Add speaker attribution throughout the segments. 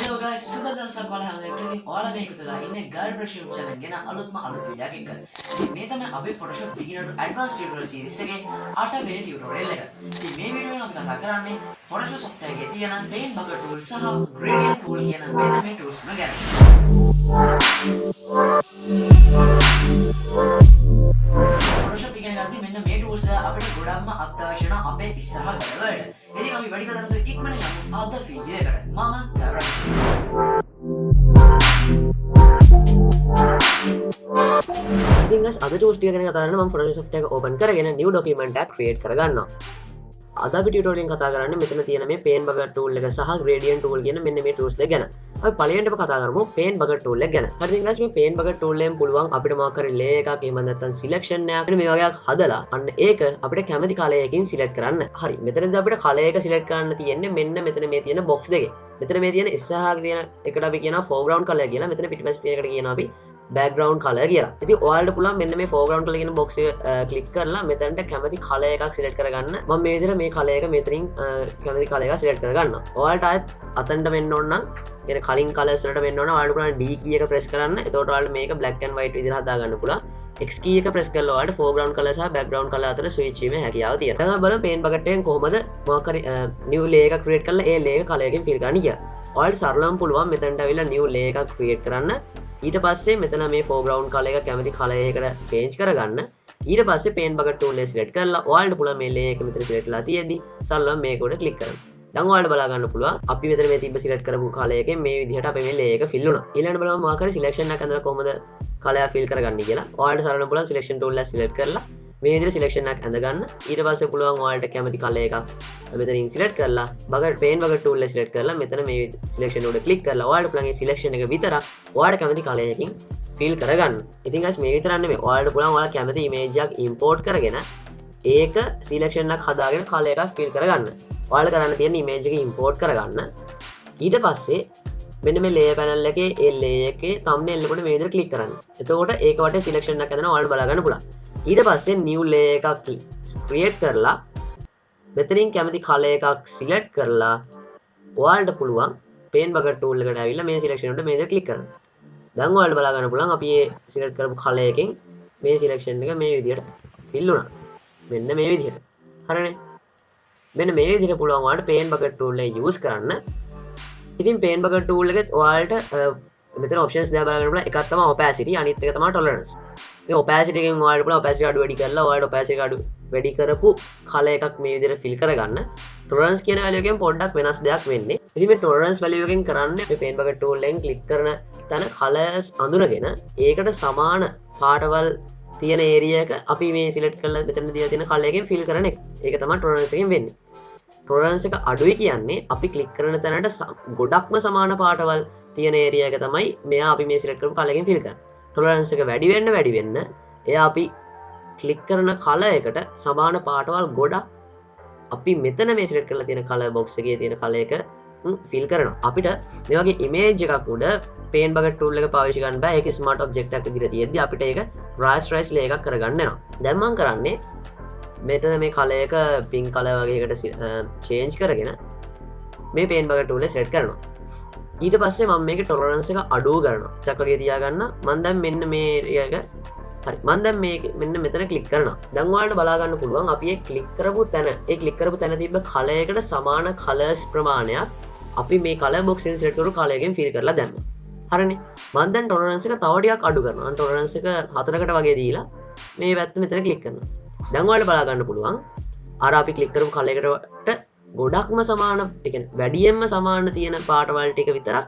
Speaker 1: Hello guys, සුබ දවසක් ඔයාලා හැමදෙනාට. ඉතින් ඔයාලා මේක තුලා ඉන්නේ ගර්ල් ප්‍රශ්න challenge ගැන අලුත්ම වීඩියෝයක් එක්ක. ඉතින් මේ තමයි අපේ Photoshop beginner to advanced tutorial series එකේ 8 වෙනි tutorial එක. ඉතින් මේ වීඩියෝ එකෙන් අපි කතා කරන්නේ Photoshop software එකේ තියෙන paint bucket tool සහ gradient tool කියන මෙන්න මේ tools ගැන. Photoshop ඉගෙන ගන්න මෙන්න මේ tools අපිට ගොඩක්ම අත්‍යවශ්‍ය වෙන අපේ ඉස්සරහ වැඩවලට. ඉතින් අපි වැඩි කතා කරන්නේ ඉක්මනින් යමු අද වීඩියෝ එකට. මම ගෞරවයි.
Speaker 2: ඉතින් guys අද tools ටික ගැන කතා කරන්න මම Photoshop software එක open කරගෙන new document එකක් create කරගන්නවා. අද අපි tutorial එකෙන් කතා කරන්නේ මෙතන තියෙන මේ paint bucket tool එක සහ gradient tool කියන මෙන්න මේ tools දෙක ගැන. අපි පළවෙනිටම කතා කරමු paint bucket tool එක ගැන. හරි ඉතින් guys මේ paint bucket tool එකෙන් පුළුවන් අපිට මොකක් හරි layer එකක් එහෙම නැත්නම් selection එකක් මේ වගේ එකක් හදලා අන්න ඒක අපිට කැමති color එකකින් select කරන්න. හරි මෙතනදී අපිට color එක select කරන්න තියෙන්නේ මෙන්න මෙතන මේ තියෙන box දෙකේ. මෙතන මේ තියෙන ඉස්සරහා තියෙන එකට අපි කියනවා foreground color කියලා. මෙතන පිටිපස්සේ තියෙන එකට කියනවා අපි background color කියලා. ඉතින් ඔයාලට පුළුවන් මෙන්න මේ foreground color කියන box එක click කරලා මෙතනට කැමති color එකක් select කරගන්න. මම මේ විදිහට මේ color එක මෙතනින් කැමති color එකක් select කරගන්නවා. ඔයාලට ආයෙත් අතනට වෙන්න ඕන නම් කියන කලින් colors වලට වෙන්න ඕන ඔයාලට පුළුවන් D key එක press කරන්න. එතකොට ඔයාලට මේක black and white විදිහට හදා ගන්න පුළුවන්. X key එක press කරලා ඔයාලට foreground color සහ background color අතර switch වීමේ හැකියාව තියෙනවා. දැන් අපි බලමු paint bucket එකෙන් කොහොමද මොකක් හරි new layer එකක් create කරලා ඒ layer color එකෙන් fill කරන්න කියලා. ඔයාලට සරලවම පුළුවන් මෙතනට ඇවිල්ලා new layer එකක් create කරන්න. ඊට පස්සේ මෙතන මේ foreground color එක කැමති color එකකට change කරගන්න. ඊට පස්සේ paint bucket tool එක select කරලා ඔයාලට පුළුවන් මේ layer එක මෙතන select කරලා තියෙද්දි සරලවම මේක උඩ click කරන්න. දැන් ඔයාලට බලා ගන්න පුළුවන් අපි මෙතන මේ තිබ්බ select කරපු color එකෙන් මේ විදිහට අපේ මේ layer එක fill වුණා. ඊළඟට බලමු මොකක් හරි selection එකක් ඇඳලා කොහොමද color fill කරගන්නේ කියලා. ඔයාලට සරලවම පුළුවන් selection tool එක select කරලා මේ විදිහට selection එකක් ඇඳ ගන්න. ඊට පස්සේ පුළුවන් ඔයාලට කැමති color එකක් මෙතනින් select කරලා paint bucket tool එක select කරලා මෙතන මේ selection උඩ click කරලා ඔයාලට පුළුවන් මේ selection එක විතරක් ඔයාලට කැමති color එකකින් fill කරගන්න. ඉතින් guys මේ විතරක් නෙමෙයි ඔයාලට පුළුවන් ඔයාලා කැමති image එකක් import කරගෙන ඒක selection එකක් හදාගෙන color එකක් fill කරගන්න. ඔයාලා කරන්න තියෙන image එක import කරගන්න. ඊට පස්සේ මෙන්න මේ layer panel එකේ ඒ layer එකේ thumbnail එකට මේ විදිහට click කරන්න. එතකොට ඒක වටේ selection එකක් හදනවා ඔයාලට බලා ගන්න පුළුවන්. ඊට පස්සේ new layer එකක් create කරලා මෙතනින් කැමති color එකක් select කරලා ඔයාලට පුළුවන් paint bucket tool එකට ඇවිල්ලා මේ selection එකට මේ විදිහට click කරන්න. දැන් ඔයාලට බලා ගන්න පුළුවන් අපි මේ select කරපු color එකෙන් මේ selection එක මේ විදිහට fill වුණා. මෙන්න මේ විදිහට. හරිනේ. මෙන්න මේ විදිහට පුළුවන් ඔයාලට paint bucket tool එක use කරන්න. ඉතින් paint bucket tool එකෙත් ඔයාලට මෙතන options දෙක බලා ගන්න පුළුවන්. එකක් තමයි opacity අනිත් එක තමයි tolerance. මේ opacity එකෙන් ඔයාලට පුළුවන් opacity අඩු වැඩි කරලා ඔයාලට opacity එක අඩු වැඩි කරපු color එකක් මේ විදිහට fill කරගන්න. tolerance කියන value එකෙන් පොඩ්ඩක් වෙනස් දෙයක් වෙන්නේ. ඉතින් මේ tolerance value එකෙන් කරන්නේ මේ paint bucket tool එකෙන් click කරන තැන colors අඳුරගෙන ඒකට සමාන පාටවල් තියෙන area එක අපි මේ select කරලා මෙතන දීලා තියෙන color එකෙන් fill කරන එක. ඒක තමයි tolerance එකෙන් වෙන්නේ. tolerance එක අඩුයි කියන්නේ අපි click කරන තැනට ගොඩක්ම සමාන පාටවල් තියෙන area එක තමයි මෙයා අපි මේ select කරපු color එකෙන් fill කරන්නේ. tolerance එක වැඩි වෙන්න එයා අපි click කරන color එකට සමාන පාටවල් ගොඩක් අපි මෙතන මේ select කරලා තියෙන color box එකේ තියෙන color එක fill කරනවා. අපිට මේ වගේ image එකක් උඩ paint bucket tool එක පාවිච්චි කරන්න බෑ. ඒක smart object එකක් විදිහට තියෙද්දි අපිට ඒක rasterize layer එකක් කරගන්න වෙනවා. දැන් මම කරන්නේ මෙතන මේ color එක pink color වගේ එකකට change කරගෙන මේ paint bucket tool එක select කරනවා. ඊට පස්සේ මම මේකේ tolerance එක අඩු කරනවා. චක් වගේ තියාගන්න. මම දැන් මෙන්න මේ area එක හරි. මම දැන් මේක මෙන්න මෙතන click කරනවා. දැන් ඔයාලට බලා ගන්න පුළුවන් අපි ඒ click කරපු තැන තිබ්බ color එකට සමාන colors ප්‍රමාණයක් අපි මේ color box එකෙන් select කරපු color එකෙන් fill කරලා දැම්මා. හරිනේ. මම දැන් tolerance එක තව ටිකක් අඩු කරනවා. tolerance එක 4කට වගේ දීලා මේ පැත්ත මෙතන click කරනවා. දැන් ඔයාලට බලා ගන්න පුළුවන් අර අපි click කරපු color එකට ගොඩක්ම සමාන ඒ කියන්නේ වැඩියෙන්ම සමාන තියෙන පාටවල් ටික විතරක්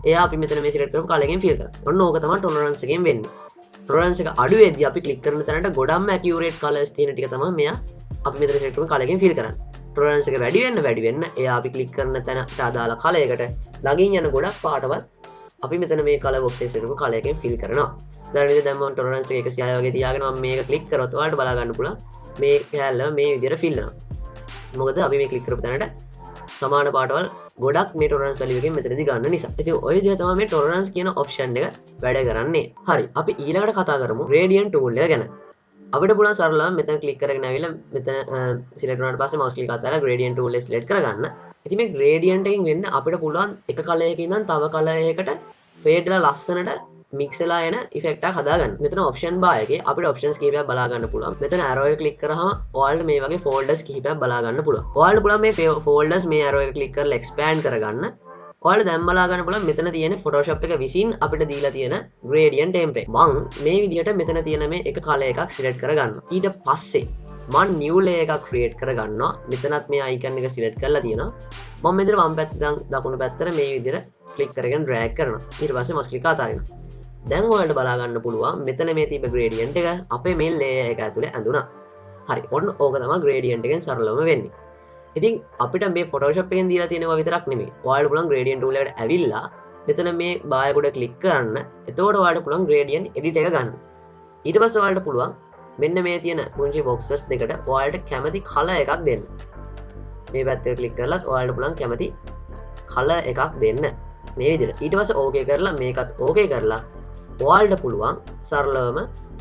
Speaker 2: එයා අපි මෙතන මේ select කරපු color එකෙන් fill කරා. ඔන්න ඕක තමයි tolerance එකෙන් වෙන්නේ. tolerance එක අඩු වෙද්දී අපි click කරන තැනට ගොඩක්ම accurate colors තියෙන ටික තමයි මෙයා අපි මෙතන select කරපු color එකෙන් fill කරන්නේ. tolerance එක වැඩි වෙන්න එයා අපි click කරන තැනට අදාළ color එකට ළඟින් යන ගොඩක් පාටවල් අපි මෙතන මේ color box එකේ select කරපු color එකෙන් fill කරනවා. දැන් මම tolerance එක 106 වගේ තියාගෙන මම මේක click කරොත් ඔයාලට බලා ගන්න පුළුවන් මේ කැලල මේ විදිහට fill වෙනවා. මොකද අපි මේ click කරපු තැනට සමාන පාටවල් ගොඩක් මේ tolerance value එකෙන් මෙතනදී ගන්න නිසා. ඉතින් ඔය විදිහට තමයි මේ tolerance කියන option එක වැඩ කරන්නේ. හරි. අපි ඊළඟට කතා කරමු gradient tool එක ගැන. අපිට පුළුවන් සරලව මෙතන click කරගෙන ආවිල්ලා මෙතන select වුණාට පස්සේ mouse click අතහැරලා gradient tool එක select කරගන්න. ඉතින් මේ gradient එකෙන් වෙන්න අපිට පුළුවන් එක කලයක ඉඳන් තව කලයකට fade වෙලා ලස්සනට mix වෙලා එන effect එකක් හදාගන්න. මෙතන option bar එකේ අපිට options කීපයක් බලා ගන්න පුළුවන්. මෙතන arrow එක click කරාම ඔයාලට මේ වගේ folders කිහිපයක් බලා ගන්න පුළුවන්. ඔයාලට පුළුවන් මේ folders මේ arrow එක click කරලා expand කරගන්න. ඔයාලට දැන් බලා ගන්න පුළුවන් මෙතන තියෙන Photoshop එක විසින් අපිට දීලා තියෙන gradient template. මම මේ විදිහට මෙතන තියෙන මේ එක color එකක් select කරගන්නවා. ඊට පස්සේ මම new layer එකක් create කරගන්නවා. මෙතනත් මේ icon එක select කරලා තියෙනවා. මම මෙතන වම් පැත්තට ඉඳන් දකුණු පැත්තට මේ විදිහට click කරගෙන drag කරනවා. ඊට පස්සේ mouse click අතාරිනවා. දැන් ඔයාලට බලා ගන්න පුළුවන් මෙතන මේ තිබ්බ gradient එක අපේ මේ layer එක ඇතුලේ ඇඳුනා. හරි. ඔන්න ඕක තමයි gradient එකෙන් සරලවම වෙන්නේ. ඉතින් අපිට මේ Photoshop එකෙන් දීලා තියෙනවා විතරක් නෙමෙයි. ඔයාලට පුළුවන් gradient tool එකට ඇවිල්ලා මෙතන මේ බාය කොට click කරන්න. එතකොට ඔයාලට පුළුවන් gradient edit එක ගන්න. ඊට පස්සේ ඔයාලට පුළුවන් මෙන්න මේ තියෙන පුංචි boxes දෙකට ඔයාලට කැමති color එකක් දෙන්න. මේ පැත්තේ click කරලත් ඔයාලට පුළුවන් කැමති color එකක් දෙන්න. මේ විදිහට. ඊට පස්සේ okay කරලා මේකත් okay කරලා ඔයාලට පුළුවන් සරලවම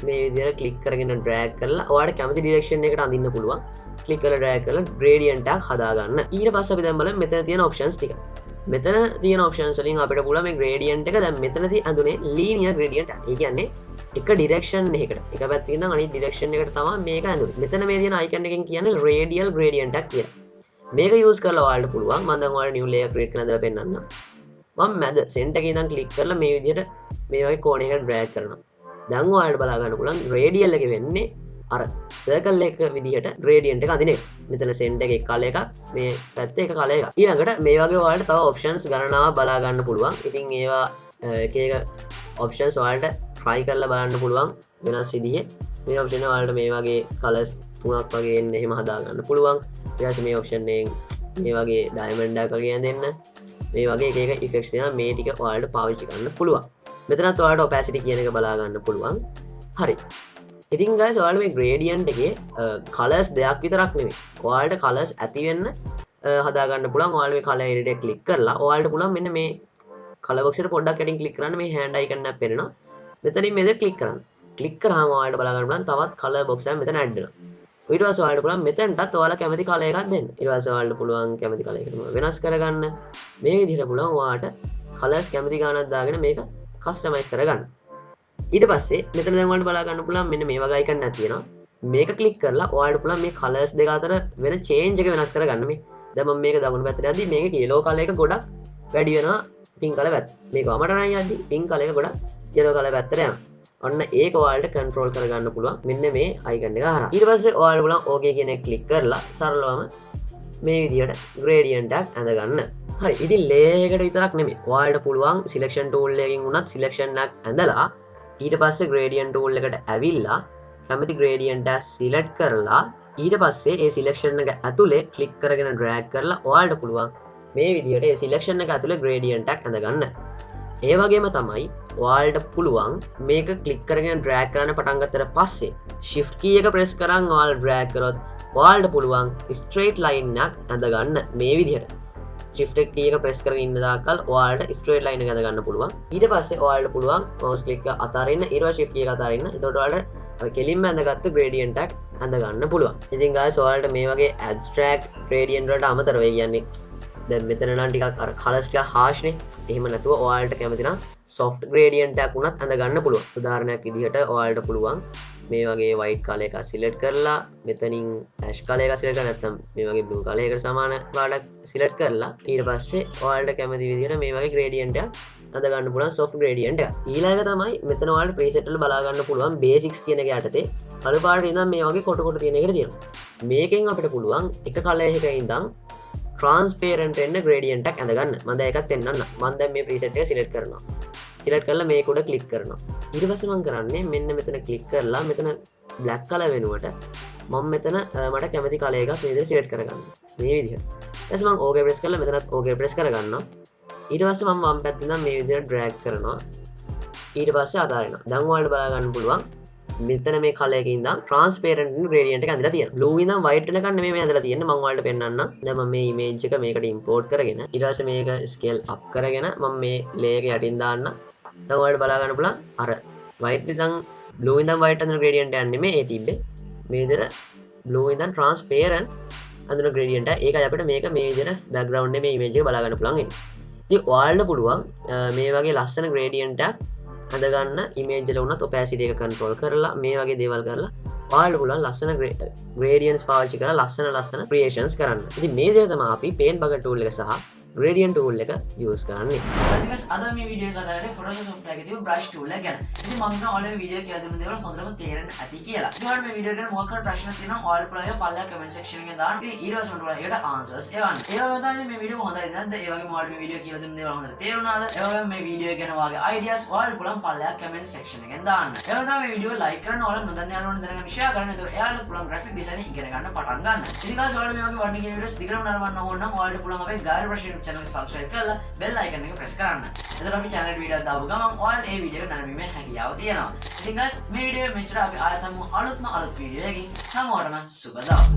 Speaker 2: මේ විදිහට click කරගෙන drag කරලා ඔයාලට කැමති direction එකට අඳින්න පුළුවන්. click කරලා drag කරලා gradient එකක් හදාගන්න. ඊට පස්සේ අපි දැන් බලමු මෙතන තියෙන options ටික. මෙතන තියෙන options වලින් අපිට පුළුවන් මේ gradient එක දැන් මෙතනදී අඳුනේ linear gradient එක. ඒ කියන්නේ එක direction එකකට. එක පැත්තකින් ඉඳන් අනිත් direction එකට තමයි මේක ඇඳුනේ. මෙතන මේ තියෙන icon එකෙන් කියන්නේ radial gradient එකක් කියලා. මේක use කරලා ඔයාලට පුළුවන් මම දැන් ඔයාලට new layer create කරලා ඉඳලා පෙන්නන්නම්. මම මැද center එකේ ඉඳන් click කරලා මේ විදිහට මේ වගේ කෝණයකට drag කරනවා. දැන් ඔයාලට බලා ගන්න පුළුවන් radial එක වෙන්නේ අර circle එක විදිහට gradient එක අඳින එක. මෙතන center එකේ color එකක් මේ පැත්තේ එක color එකක්. ඊළඟට මේ වගේ ඔයාලට තව options ගණනාවක් බලා ගන්න පුළුවන්. ඉතින් ඒවා එක එක options ඔයාලට try කරලා බලන්න පුළුවන් වෙනස් විදිහේ. මේ option එක ඔයාලට මේ වගේ colors තුනක් වගේ එන්න එහෙම හදා ගන්න පුළුවන්. ඊට පස්සේ මේ option එකෙන් මේ වගේ diamond එකක් වගේ ඇඳෙන්න. මේ වගේ එක එක effects දෙනවා. මේ ටික ඔයාලට පාවිච්චි කරන්න පුළුවන්. මෙතනත් ඔයාලට opacity කියන එක බලා ගන්න පුළුවන්. හරි. ඉතින් guys ඔයාලට මේ gradient එකේ colors දෙකක් විතරක් නෙමෙයි. ඔයාලට colors ඇති වෙන්න හදා ගන්න පුළුවන්. ඔයාලා මේ color edit එක click කරලා ඔයාලට පුළුවන් මෙන්න මේ color box එකට පොඩ්ඩක් යටින් click කරන්න මේ hand icon එකක් පෙන්නනවා. මෙතනින් මේක click කරන්න. click කරාම ඔයාලට බලා ගන්න පුළුවන් තවත් color box එකක් මෙතන add වෙනවා. ඊට පස්සේ ඔයාලට පුළුවන් මෙතනටත් ඔයාලා කැමති color එකක් දෙන්න. ඊට පස්සේ ඔයාලට පුළුවන් කැමති color එකකට වෙනස් කරගන්න. මේ විදිහට පුළුවන් ඔයාලට colors කැමති ගානක් දාගෙන මේක customize කරගන්න. ඊට පස්සේ මෙතන දැන් ඔයාලට බලා ගන්න පුළුවන් මෙන්න මේ වගේ icon එකක් තියෙනවා. මේක click කරලා ඔයාලට පුළුවන් මේ colors දෙක අතර වෙන change එක වෙනස් කරගන්න මේ. දැන් මම මේක දකුණු පැත්තට යද්දි මේකේ yellow color එක ගොඩක් වැඩි වෙනවා pink color පැත්ත. මේක වමට නම් යද්දි pink color එක ගොඩක් yellow color පැත්තට යනවා. ඔන්න ඒක ඔයාලට control කරගන්න පුළුවන් මෙන්න මේ icon එක හරහා. ඊට පස්සේ ඔයාලට පුළුවන් okay කියන එක click කරලා සරලවම මේ විදිහට gradient එකක් ඇඳ ගන්න. හරි. ඉතින් layer එකට විතරක් නෙමෙයි. ඔයාලට පුළුවන් selection tool එකකින් උනත් selection එකක් ඇඳලා ඊට පස්සේ gradient tool එකට ඇවිල්ලා කැමති gradient එක select කරලා ඊට පස්සේ ඒ selection එක ඇතුලේ click කරගෙන drag කරලා ඔයාලට පුළුවන් මේ විදිහට ඒ selection එක ඇතුලේ gradient එකක් ඇඳ ගන්න. ඒ වගේම තමයි ඔයාලට පුළුවන් මේක click කරගෙන drag කරන්න පටන් ගත්තට පස්සේ shift key එක press කරන් ඔයාලා drag කරොත් ඔයාලට පුළුවන් straight line එකක් ඇඳ ගන්න මේ විදිහට. shift key එක press කරගෙන ඉන්න දාකල් ඔයාලට straight line එක ඇඳ ගන්න පුළුවන්. ඊට පස්සේ ඔයාලට පුළුවන් mouse click එක අතාරින්න ඊට පස්සේ shift key එක අතාරින්න. එතකොට ඔයාලට කෙලින්ම ඇඳගත්තු gradient එකක් ඇඳ ගන්න පුළුවන්. ඉතින් guys ඔයාලට මේ වගේ abstract gradient වලට අමතරව ඒ කියන්නේ දැන් මෙතන නම් ටිකක් අර colors ටික harsh නේ. එහෙම නැතුව ඔයාලට කැමති නම් soft gradient එකක් උනත් ඇඳ ගන්න පුළුවන්. උදාහරණයක් විදිහට ඔයාලට පුළුවන් මේ වගේ white color එකක් select කරලා මෙතනින් ash color එකක් select කරලා නැත්නම් මේ වගේ blue color එකකට සමාන පාටක් select කරලා ඊට පස්සේ ඔයාලට කැමති විදිහට මේ වගේ gradient එකක් අඳ ගන්න පුළුවන් soft gradient එක. ඊළඟ තමයි මෙතන ඔයාලට preset වල බලා ගන්න පුළුවන් basics කියන එක යටතේ කළු පාටේ ඉඳන් මේ වගේ කොට කොට තියෙන එකට තියෙනවා. මේකෙන් අපිට පුළුවන් එක color එකක ඉඳන් transparent වෙන්න gradient එකක් ඇඳ ගන්න. මම දැන් එකක් පෙන්නන්න. මම දැන් මේ preset එක select කරනවා. select කරලා මේක උඩ click කරනවා. ඊට පස්සේ මම කරන්නේ මෙන්න මෙතන click කරලා මෙතන black color වෙනුවට මම මෙතන මට කැමති color එකක් මේ විදිහට select කරගන්න. මේ විදිහට. ඊට පස්සේ මම okay press කරලා මෙතනත් okay press කරගන්නවා. ඊට පස්සේ මම වම් පැත්තෙන් ඉඳන් මේ විදිහට drag කරනවා. ඊට පස්සේ අතාරිනවා. දැන් ඔයාලට බලා ගන්න පුළුවන් මෙතන මේ color එකේ ඉඳන් transparent gradient එක ඇඳලා තියෙනවා. blue ඉඳන් white වෙනකන් නෙමෙයි මේ ඇඳලා තියෙන්නේ. මම ඔයාලට පෙන්නන්නම්. දැන් මම මේ image එක මේකට import කරගෙන ඊට පස්සේ මේක scale up කරගෙන මම මේ layer එක යටින් දාන්න. දැන් ඔයාලට බලා ගන්න පුළුවන් අර white ඉඳන් blue ඉඳන් white අතර gradient එකක් නෙමෙයි ඒ තිබ්බේ. මේ විදිහට blue ඉඳන් transparent අඳුන ග්‍රේඩියන්ට් එක. ඒකයි අපිට මේක මේ විදිහට බෑග්ග්‍රවුන්ඩ් එකේ මේ ඉමේජ් එක බලා ගන්න පුළුවන් වෙන්නේ. ඉතින් ඔයාලට පුළුවන් මේ වගේ ලස්සන ග්‍රේඩියන්ට් එකක් හදගන්න ඉමේජ් එක උනත් ඔපැසිටි එක කන්ට්‍රෝල් කරලා මේ වගේ දේවල් කරලා ඔයාලට පුළුවන් ලස්සන ග්‍රේඩියන්ට්ස් පාවිච්චි කරලා ලස්සන ක්‍රියේෂන්ස් කරන්න. ඉතින් මේ දේ තමයි අපි පේන්ට් බකට් tool එක සහ gradient tool එක use කරන්නේ.
Speaker 1: ඊට අද මේ වීඩියෝ එක කතා කරන්නේ Photoshop software එකේ තියෙන brush tool එක ගැන. ඉතින් මම හිතනවා ඔයාලට මේ වීඩියෝ කියලා දෙන දේවල් හොඳටම තේරෙන්න ඇති කියලා. ඉතින් ඔයාලට මේ වීඩියෝ එක ගැන මොකක් හරි ප්‍රශ්න තියෙනවා ඔයාලට පුළුවන් පල්ලා comment section එකේ දාන්න. ඉතින් ඊට පස්සේ මට ඒකට answers එවන්න. ඒ වගේම තමයි මේ වීඩියෝ හොඳයි නැද්ද? ඒ වගේම ඔයාලට මේ වීඩියෝ කියලා දෙන දේවල් හොඳට තේරුණාද? ඒ වගේම මේ වීඩියෝ ගැන ඔයාගේ ideas ඔයාලට පුළුවන් පල්ලා comment section එකෙන් දාන්න. ඒ වගේම තමයි මේ වීඩියෝ like කරන්න ඔයාලා නොදන්න යාළුවන්ට දැනගන්න share කරන්න. ඒතකොට එයාලට පුළුවන් graphic design ඉගෙන ගන්න පටන් ගන්න. ඉතින් guys ඔයාලා මේ වගේ වටිනා videos දිගටම නරඹන්න ඕන නම් ඔයාලට පුළුවන් අපේ ගායර brush channel එක subscribe කරලා bell icon එක press කරන්න. එතකොට අපි channel එකට වීඩියෝ දාපු ගමන් ඔයාලට මේ වීඩියෝ එක නරඹීමේ හැකියාව තියෙනවා. ඉතින් guys මේ වීඩියෝ මෙච්චර අපි ආයෙත් හමු අලුත්ම වීඩියෝ එකකින්. හැමෝටම සුබ දවසක්.